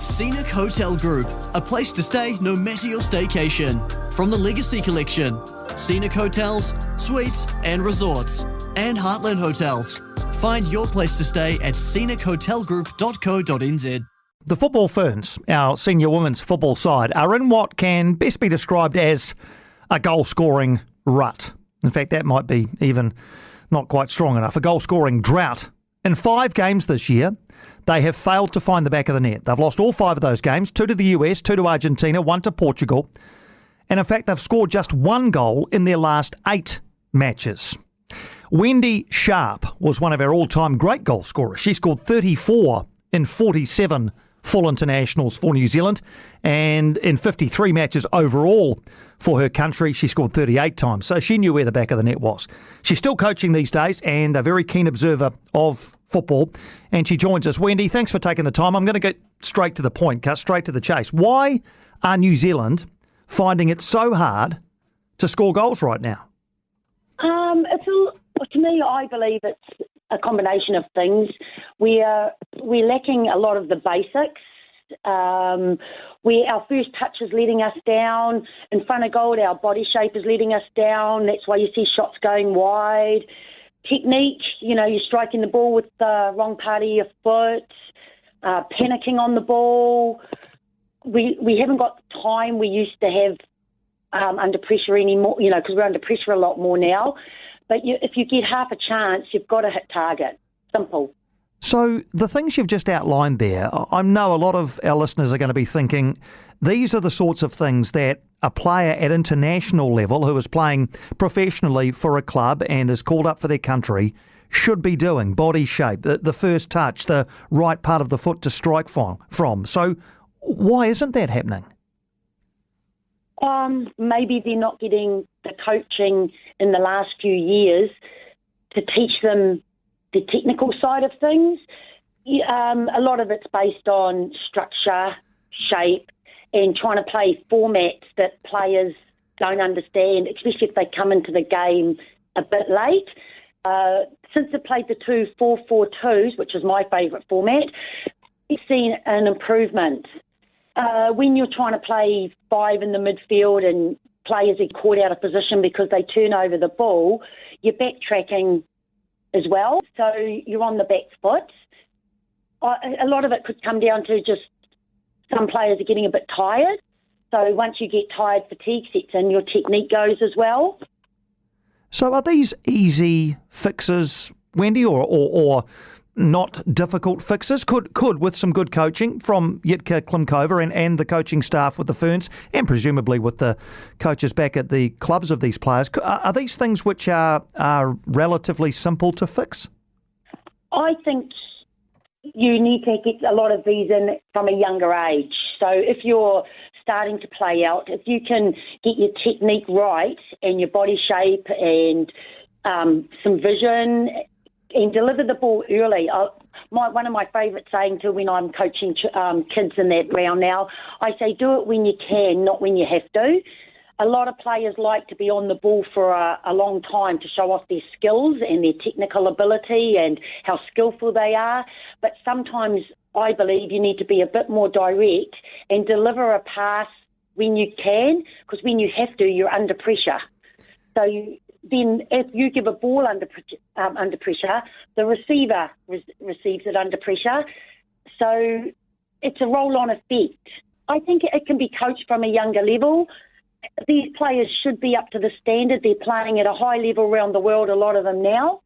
Scenic Hotel Group, a place to stay no matter your staycation. From the Legacy Collection, Scenic Hotels, Suites and Resorts, and Heartland Hotels. Find your place to stay at scenichotelgroup.co.nz. The Football Ferns, our senior women's football side, are in what can best be described as a goal-scoring rut. In fact, that might be even not quite strong enough. A goal-scoring drought. In 5 games this year, they have failed to find the back of the net. They've lost all 5 of those games, 2 to the US, 2 to Argentina, 1 to Portugal. And in fact, they've scored just 1 goal in their last 8 matches. Wendy Sharpe was one of our all-time great goal scorers. She scored 34 in 47 full internationals for New Zealand, and in 53 matches overall for her country, she scored 38 times. So she knew where the back of the net was. She's still coaching these days and a very keen observer of football, and she joins us. Wendy, thanks for taking the time. I'm going to get straight to the point, cut straight to the chase. Why are New Zealand finding it so hard to score goals right now? To me, I believe it's a combination of things. We're lacking a lot of the basics. Our first touch is letting us down. In front of goal, our body shape is letting us down. That's why you see shots going wide. Technique, you're striking the ball with the wrong part of your foot, panicking on the ball. We haven't got the time we used to have under pressure anymore, because we're under pressure a lot more now. But if you get half a chance, you've got to hit target. Simple. So the things you've just outlined there, I know a lot of our listeners are going to be thinking these are the sorts of things that a player at international level who is playing professionally for a club and is called up for their country should be doing. Body shape, the first touch, the right part of the foot to strike from. So why isn't that happening? Maybe they're not getting the coaching in the last few years to teach them the technical side of things. A lot of it's based on structure, shape, and trying to play formats that players don't understand, especially if they come into the game a bit late. Since they played the 2-4-4-2s, which is my favourite format, we've seen an improvement. When you're trying to play 5 in the midfield and players are caught out of position because they turn over the ball, you're backtracking as well. So you're on the back foot. A lot of it could come down to just some players are getting a bit tired. So once you get tired, fatigue sets in, your technique goes as well. So are these easy fixes, Wendy, or not difficult fixes? Could with some good coaching from Jitka Klimkova and the coaching staff with the Ferns, and presumably with the coaches back at the clubs of these players, are these things which are relatively simple to fix? I think you need to get a lot of these in from a younger age. So if you're starting to play out, if you can get your technique right and your body shape and some vision and deliver the ball early. One of my favourite sayings to when I'm coaching kids in that round now, I say do it when you can, not when you have to. A lot of players like to be on the ball for a long time to show off their skills and their technical ability and how skillful they are. But sometimes I believe you need to be a bit more direct and deliver a pass when you can, because when you have to, you're under pressure. So then if you give a ball under pressure, the receiver receives it under pressure. So it's a roll-on effect. I think it can be coached from a younger level. These players should be up to the standard. They're playing at a high level around the world, a lot of them now.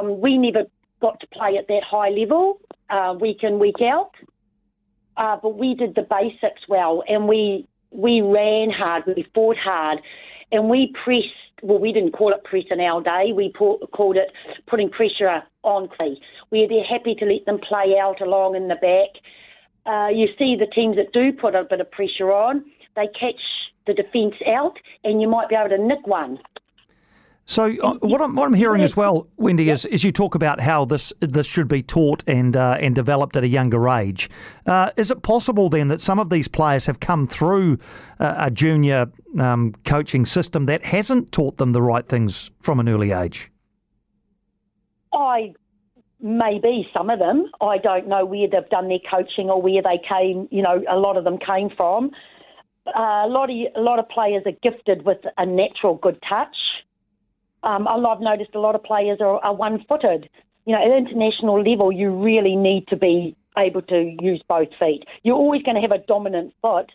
We never got to play at that high level week in, week out. But we did the basics well, and we ran hard, we fought hard, and we pressed. Well, we didn't call it press in our day. We called it putting pressure on play. They're happy to let them play out along in the back. You see the teams that do put a bit of pressure on, they catch the defence out, and you might be able to nick one. So what I'm hearing as well, Wendy, is you talk about how this should be taught and developed at a younger age. Is it possible then that some of these players have come through a junior coaching system that hasn't taught them the right things from an early age? Maybe some of them. I don't know where they've done their coaching or where they came, a lot of them came from. A lot of players are gifted with a natural good touch. I've noticed a lot of players are one-footed. At international level, you really need to be able to use both feet. You're always going to have a dominant foot,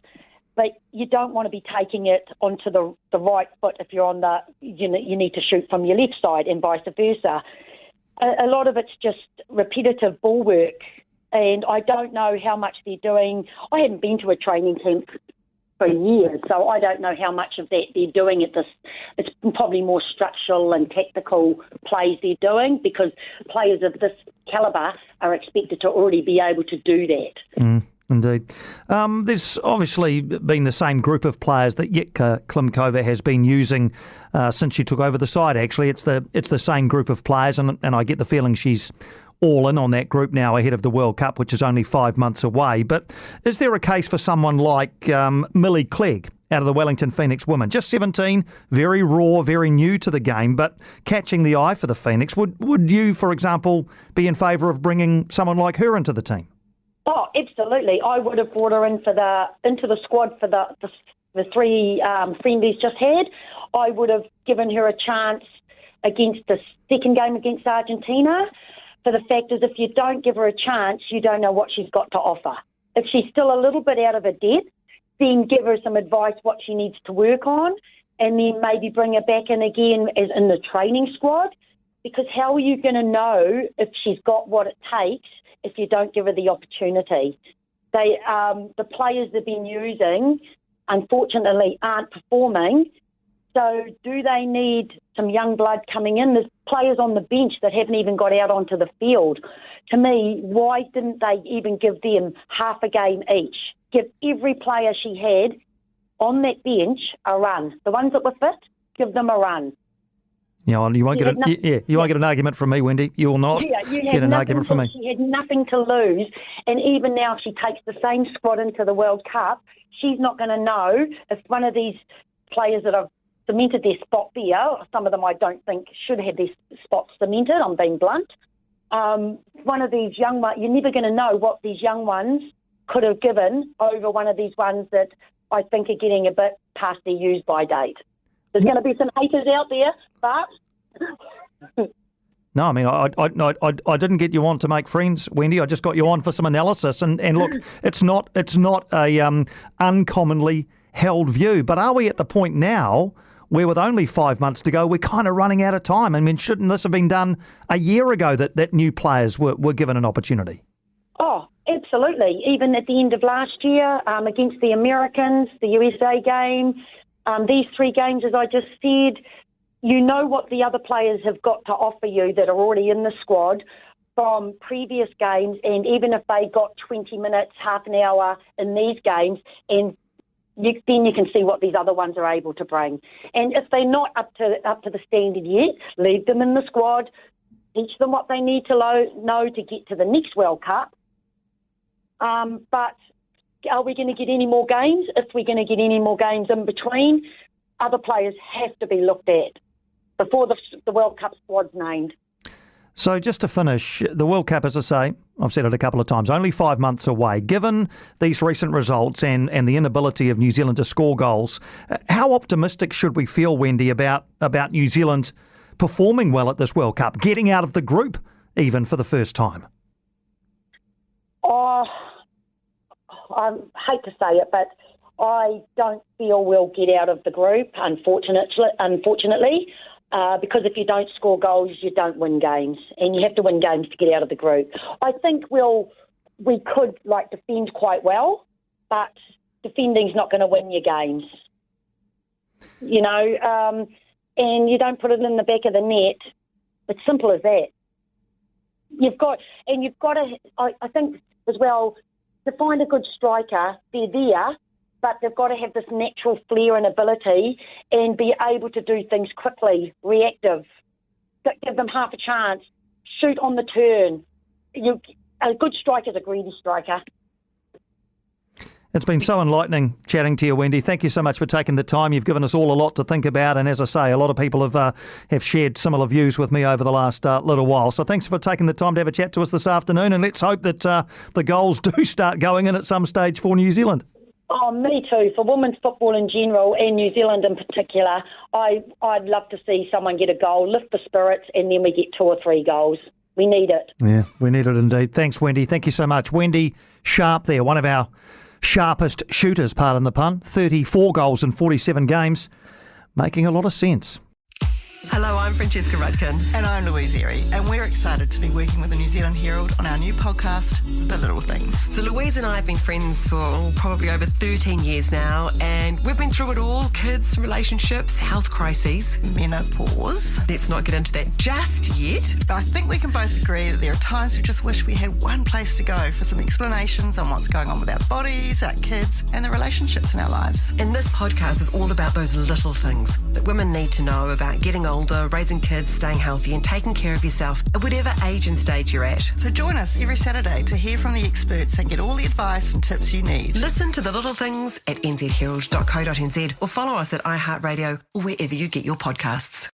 but you don't want to be taking it onto the right foot if you're on you need to shoot from your left side and vice versa. A lot of it's just repetitive ball work, and I don't know how much they're doing. I haven't been to a training camp for years, so I don't know how much of that they're doing at this. It's probably more structural and tactical plays they're doing, because players of this calibre are expected to already be able to do that. Indeed. There's obviously been the same group of players that Jitka Klimkova has been using since she took over the side, actually. It's the same group of players, and I get the feeling she's all in on that group now ahead of the World Cup, which is only 5 months away. But is there a case for someone like Millie Clegg out of the Wellington Phoenix women? Just 17, very raw, very new to the game, but catching the eye for the Phoenix. Would you, for example, be in favour of bringing someone like her into the team? Oh, absolutely. I would have brought her into the squad for the three friendlies just had. I would have given her a chance against the second game against Argentina. For the fact is, if you don't give her a chance, you don't know what she's got to offer. If she's still a little bit out of her depth, then give her some advice what she needs to work on, and then maybe bring her back in again as in the training squad. Because how are you going to know if she's got what it takes if you don't give her the opportunity? The players they've been using, unfortunately, aren't performing. So do they need some young blood coming in? There's players on the bench that haven't even got out onto the field. To me, why didn't they even give them half a game each? Give every player she had on that bench a run. The ones that were fit, give them a run. Yeah, well, you won't get an argument from me, Wendy. You will not get an argument from me. She had nothing to lose, and even now, if she takes the same squad into the World Cup, she's not going to know if one of these players that have cemented their spot there. Some of them I don't think should have their spots cemented. I'm being blunt. One of these young ones, you're never going to know what these young ones could have given over one of these ones that I think are getting a bit past their use-by date. There's going to be some haters out there, but... No, I mean, I didn't get you on to make friends, Wendy. I just got you on for some analysis. And look, it's not a uncommonly held view. But are we at the point now where, with only 5 months to go, we're kind of running out of time? I mean, shouldn't this have been done a year ago that new players were given an opportunity? Oh, absolutely. Even at the end of last year, against the Americans, the USA game, these three games, as I just said, you know what the other players have got to offer you that are already in the squad from previous games, and even if they got 20 minutes, half an hour in these games, and then you can see what these other ones are able to bring. And if they're not up to the standard yet, leave them in the squad, teach them what they need to know to get to the next World Cup. But are we going to get any more games? If we're going to get any more games in between, other players have to be looked at before the World Cup squad's named. So just to finish, the World Cup, as I say, I've said it a couple of times, only 5 months away. Given these recent results and the inability of New Zealand to score goals, how optimistic should we feel, Wendy, about New Zealand performing well at this World Cup, getting out of the group even for the first time? Oh, I hate to say it, but I don't feel we'll get out of the group, unfortunately. Because if you don't score goals, you don't win games, and you have to win games to get out of the group. I think we could defend quite well, but defending's not going to win your games. And you don't put it in the back of the net. It's simple as that. You've got to. I think as well, to find a good striker, they're there. But they've got to have this natural flair and ability and be able to do things quickly, reactive. Give them half a chance. Shoot on the turn. A good striker's a greedy striker. It's been so enlightening chatting to you, Wendy. Thank you so much for taking the time. You've given us all a lot to think about, and as I say, a lot of people have shared similar views with me over the last little while. So thanks for taking the time to have a chat to us this afternoon, and let's hope that the goals do start going in at some stage for New Zealand. Oh, me too. For women's football in general and New Zealand in particular, I'd love to see someone get a goal, lift the spirits, and then we get 2 or 3 goals. We need it. Yeah, we need it indeed. Thanks, Wendy. Thank you so much. Wendy Sharpe there, one of our sharpest shooters, pardon the pun. 34 goals in 47 games, making a lot of sense. Hello, I'm Francesca Rudkin. And I'm Louise Airy, and we're excited to be working with the New Zealand Herald on our new podcast, The Little Things. So Louise and I have been friends for probably over 13 years now, and we've been through it all: kids, relationships, health crises. Menopause. Let's not get into that just yet. But I think we can both agree that there are times we just wish we had one place to go for some explanations on what's going on with our bodies, our kids, and the relationships in our lives. And this podcast is all about those little things that women need to know about getting older, raising kids, staying healthy, and taking care of yourself at whatever age and stage you're at. So join us every Saturday to hear from the experts and get all the advice and tips you need. Listen to The Little Things at nzherald.co.nz or follow us at iHeartRadio or wherever you get your podcasts.